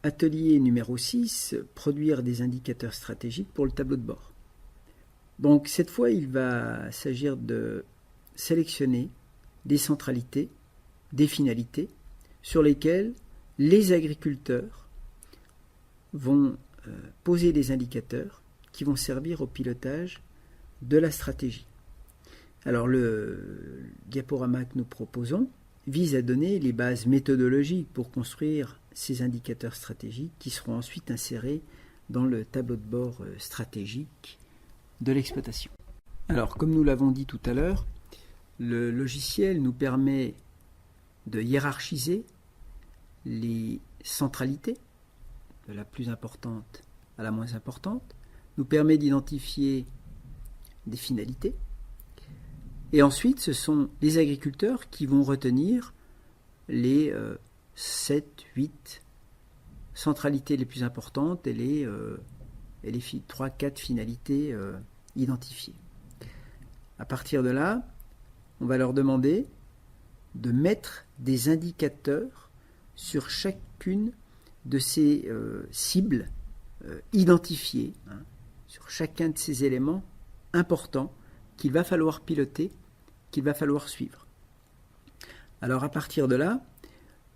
atelier numéro 6, produire des indicateurs stratégiques pour le tableau de bord. Donc cette fois, il va s'agir de sélectionner des centralités, des finalités sur lesquelles les agriculteurs vont poser des indicateurs qui vont servir au pilotage de la stratégie. Alors le diaporama que nous proposons vise à donner les bases méthodologiques pour construire ces indicateurs stratégiques qui seront ensuite insérés dans le tableau de bord stratégique de l'exploitation. Alors, comme nous l'avons dit tout à l'heure, le logiciel nous permet de hiérarchiser les centralités, de la plus importante à la moins importante, nous permet d'identifier des finalités, et ensuite ce sont les agriculteurs qui vont retenir les 7, 8 centralités les plus importantes et les 3, 4 finalités identifiées. À partir de là, on va leur demander de mettre des indicateurs sur chacune de ces cibles identifiées, sur chacun de ces éléments importants qu'il va falloir piloter, qu'il va falloir suivre. Alors à partir de là,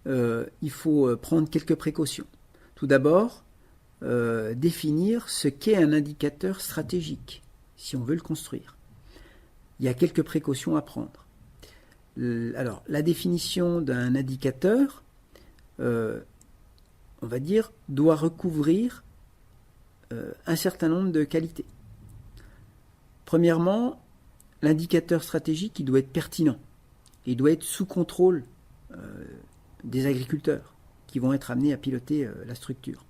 il faut prendre quelques précautions. Tout d'abord, définir ce qu'est un indicateur stratégique, si on veut le construire. Il y a quelques précautions à prendre. Alors, la définition d'un indicateur, on va dire, doit recouvrir un certain nombre de qualités. Premièrement, l'indicateur stratégique, il doit être pertinent. Il doit être sous contrôle des agriculteurs qui vont être amenés à piloter la structure.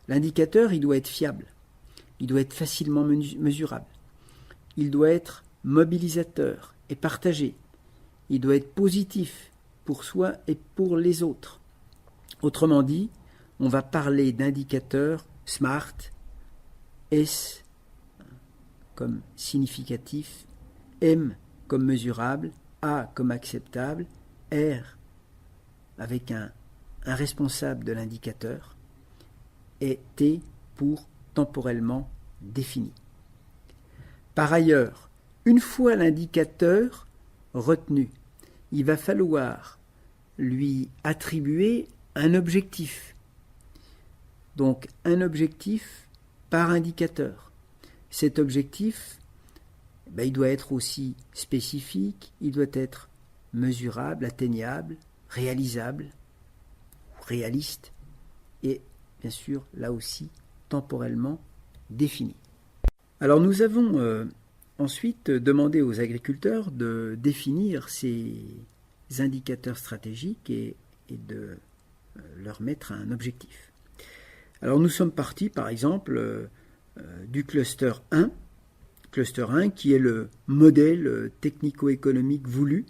L'indicateur, il doit être fiable. Il doit être facilement mesurable. Il doit être mobilisateur et partagé. Il doit être positif pour soi et pour les autres. Autrement dit, on va parler d'indicateurs SMART, S comme significatif, M comme mesurable, A comme acceptable, R avec un responsable de l'indicateur et T pour temporellement défini. Par ailleurs, une fois l'indicateur retenu, il va falloir lui attribuer un objectif. Donc un objectif par indicateur. Cet objectif, il doit être aussi spécifique, il doit être mesurable, atteignable, réalisable, réaliste et bien sûr là aussi temporellement défini. Alors nous avons ensuite demandé aux agriculteurs de définir ces indicateurs stratégiques et de leur mettre un objectif. Alors nous sommes partis par exemple du cluster 1, qui est le modèle technico-économique voulu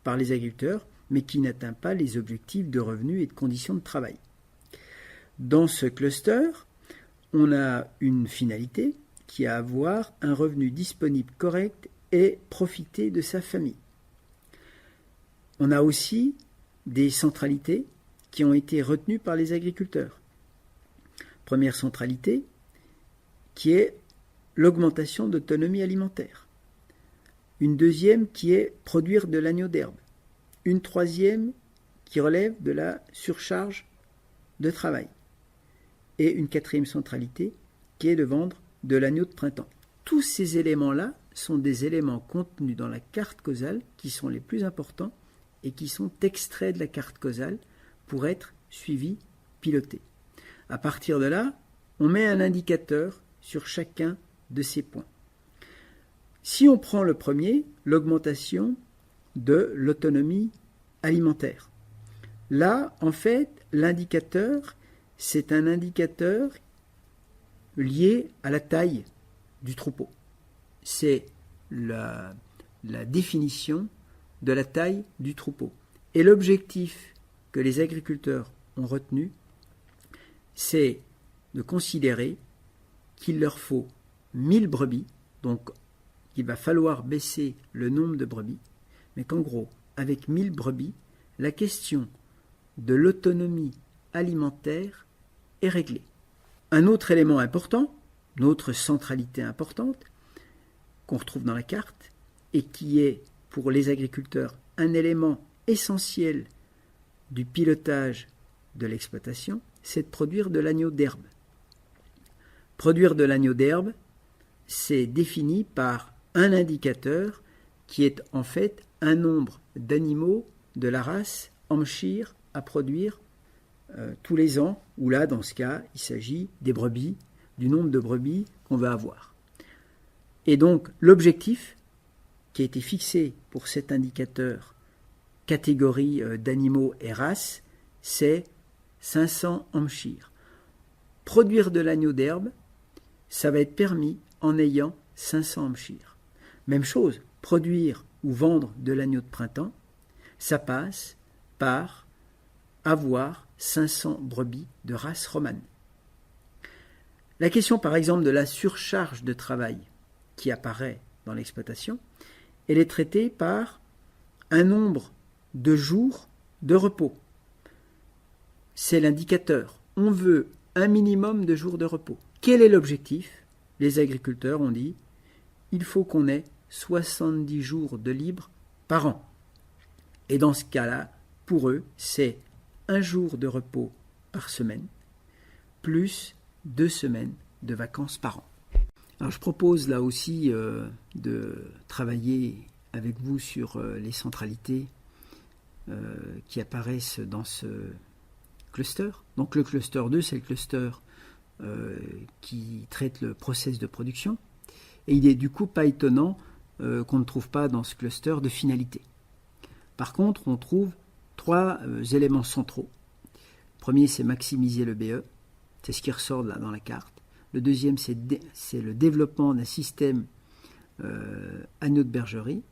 par les agriculteurs, mais qui n'atteint pas les objectifs de revenus et de conditions de travail. Dans ce cluster, on a une finalité qui est à avoir un revenu disponible correct et profiter de sa famille. On a aussi des centralités qui ont été retenues par les agriculteurs. Première centralité, qui est l'augmentation d'autonomie alimentaire. Une deuxième qui est produire de l'agneau d'herbe. Une troisième qui relève de la surcharge de travail. Et une quatrième centralité qui est de vendre de l'agneau de printemps. Tous ces éléments-là sont des éléments contenus dans la carte causale qui sont les plus importants et qui sont extraits de la carte causale pour être suivis, pilotés. À partir de là, on met un indicateur sur chacun de ces points. Si on prend le premier, l'augmentation de l'autonomie alimentaire. Là, en fait, l'indicateur, c'est un indicateur lié à la taille du troupeau. C'est la définition de la taille du troupeau. Et l'objectif que les agriculteurs ont retenu, c'est de considérer qu'il leur faut 1000 brebis, donc il va falloir baisser le nombre de brebis, mais qu'en gros, avec 1000 brebis, la question de l'autonomie alimentaire est réglé. Un autre élément important, une autre centralité importante qu'on retrouve dans la carte et qui est pour les agriculteurs un élément essentiel du pilotage de l'exploitation, c'est de produire de l'agneau d'herbe. Produire de l'agneau d'herbe, c'est défini par un indicateur qui est en fait un nombre d'animaux de la race Hampshire à produire tous les ans, ou là, dans ce cas, il s'agit des brebis, du nombre de brebis qu'on va avoir. Et donc, l'objectif qui a été fixé pour cet indicateur catégorie d'animaux et races, c'est 500 Hampshire. Produire de l'agneau d'herbe, ça va être permis en ayant 500 Hampshire. Même chose, produire ou vendre de l'agneau de printemps, ça passe par avoir 500 brebis de race romane. La question par exemple de la surcharge de travail qui apparaît dans l'exploitation, elle est traitée par un nombre de jours de repos. C'est l'indicateur. On veut un minimum de jours de repos. Quel est l'objectif? Les agriculteurs ont dit, il faut qu'on ait 70 jours de libre par an. Et dans ce cas-là, pour eux, c'est un jour de repos par semaine, plus 2 semaines de vacances par an. Alors je propose là aussi de travailler avec vous sur les centralités qui apparaissent dans ce cluster. Donc le cluster 2, c'est le cluster qui traite le process de production. Et il est du coup pas étonnant qu'on ne trouve pas dans ce cluster de finalité. Par contre, on trouve 3 éléments centraux. Le premier, c'est maximiser le BE. C'est ce qui ressort là dans la carte. Le deuxième, c'est le développement d'un système agneau de bergerie.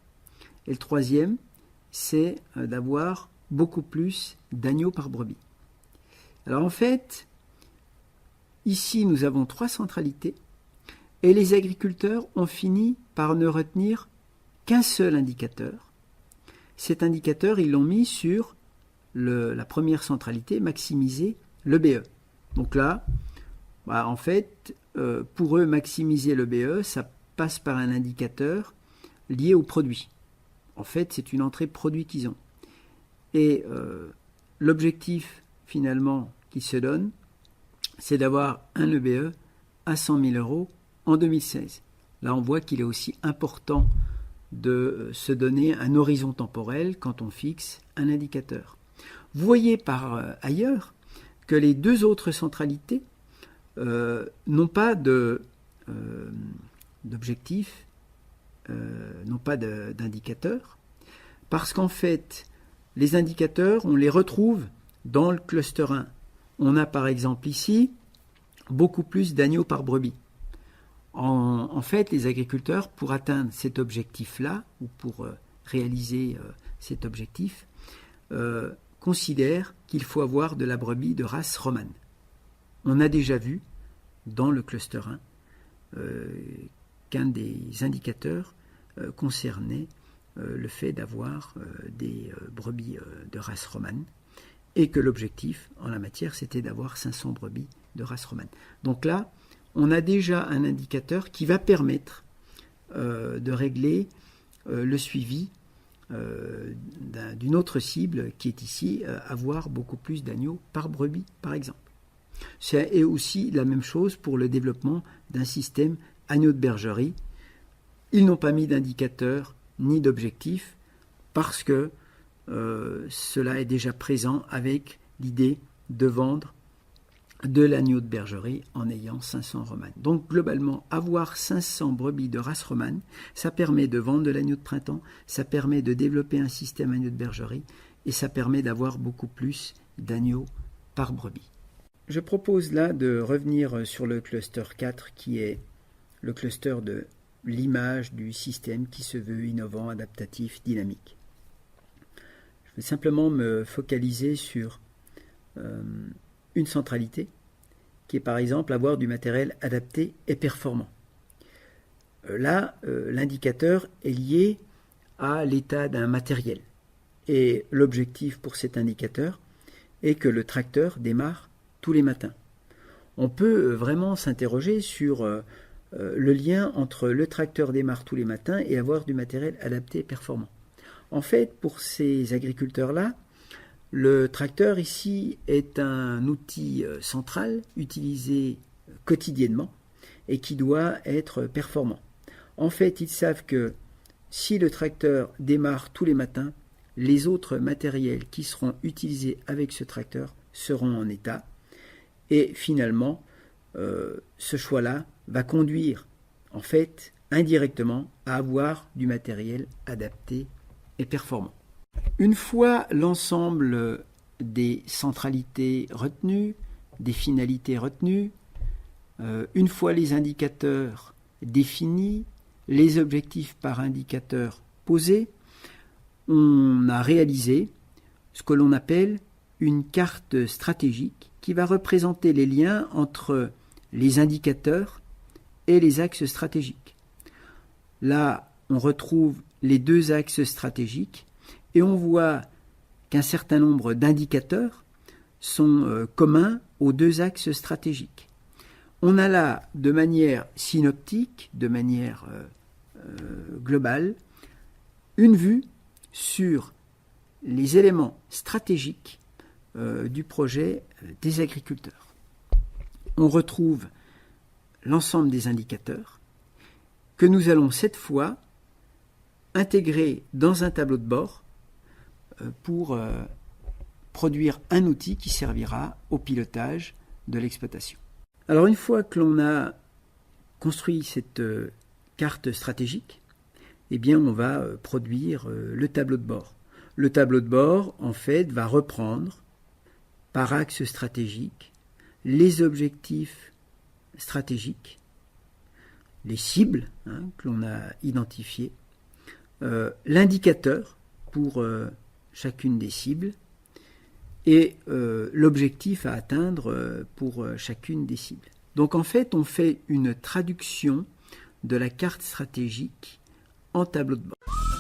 Et le troisième, c'est d'avoir beaucoup plus d'agneaux par brebis. Alors en fait, ici, nous avons 3 centralités et les agriculteurs ont fini par ne retenir qu'un seul indicateur. Cet indicateur, ils l'ont mis sur la première centralité, maximiser le BE. Donc là, en fait, pour eux, maximiser le BE, ça passe par un indicateur lié au produit. En fait, c'est une entrée produit qu'ils ont. Et l'objectif, finalement, qu'ils se donnent, c'est d'avoir un EBE à 100 000 euros en 2016. Là, on voit qu'il est aussi important de se donner un horizon temporel quand on fixe un indicateur. Vous voyez par ailleurs que les 2 autres centralités n'ont pas d'objectif, n'ont pas d'indicateur, parce qu'en fait, les indicateurs, on les retrouve dans le cluster 1. On a par exemple ici beaucoup plus d'agneaux par brebis. En fait, les agriculteurs, pour atteindre cet objectif-là, ou pour réaliser cet objectif, considèrent qu'il faut avoir de la brebis de race romane. On a déjà vu dans le cluster 1 qu'un des indicateurs concernait le fait d'avoir des brebis de race romane et que l'objectif en la matière c'était d'avoir 500 brebis de race romane. Donc là, on a déjà un indicateur qui va permettre de régler le suivi d'une autre cible qui est ici, avoir beaucoup plus d'agneaux par brebis par exemple. C'est aussi la même chose pour le développement d'un système agneau de bergerie. Ils n'ont pas mis d'indicateur ni d'objectif parce que cela est déjà présent avec l'idée de vendre de l'agneau de bergerie en ayant 500 romanes. Donc globalement, avoir 500 brebis de race romane, ça permet de vendre de l'agneau de printemps, ça permet de développer un système agneau de bergerie et ça permet d'avoir beaucoup plus d'agneaux par brebis. Je propose là de revenir sur le cluster 4 qui est le cluster de l'image du système qui se veut innovant, adaptatif, dynamique. Je vais simplement me focaliser sur une centralité qui est par exemple avoir du matériel adapté et performant. Là, l'indicateur est lié à l'état d'un matériel et l'objectif pour cet indicateur est que le tracteur démarre tous les matins. on peut vraiment s'interroger sur le lien entre le tracteur démarre tous les matins et avoir du matériel adapté et performant. En fait, pour ces agriculteurs-là, le tracteur ici est un outil central utilisé quotidiennement et qui doit être performant. En fait, ils savent que si le tracteur démarre tous les matins, les autres matériels qui seront utilisés avec ce tracteur seront en état. Et finalement, ce choix-là va conduire, en fait, indirectement, à avoir du matériel adapté et performant. Une fois l'ensemble des centralités retenues, des finalités retenues, une fois les indicateurs définis, les objectifs par indicateur posés, on a réalisé ce que l'on appelle une carte stratégique qui va représenter les liens entre les indicateurs et les axes stratégiques. Là, on retrouve les deux axes stratégiques et on voit qu'un certain nombre d'indicateurs sont communs aux deux axes stratégiques. On a là, de manière synoptique, de manière globale, une vue sur les éléments stratégiques du projet des agriculteurs. On retrouve l'ensemble des indicateurs que nous allons cette fois intégrer dans un tableau de bord pour produire un outil qui servira au pilotage de l'exploitation. Alors une fois que l'on a construit cette carte stratégique, eh bien on va produire le tableau de bord. Le tableau de bord, en fait, va reprendre par axe stratégique les objectifs stratégiques, les cibles que l'on a identifiées, l'indicateur pour chacune des cibles et l'objectif à atteindre pour chacune des cibles. Donc en fait, on fait une traduction de la carte stratégique en tableau de bord.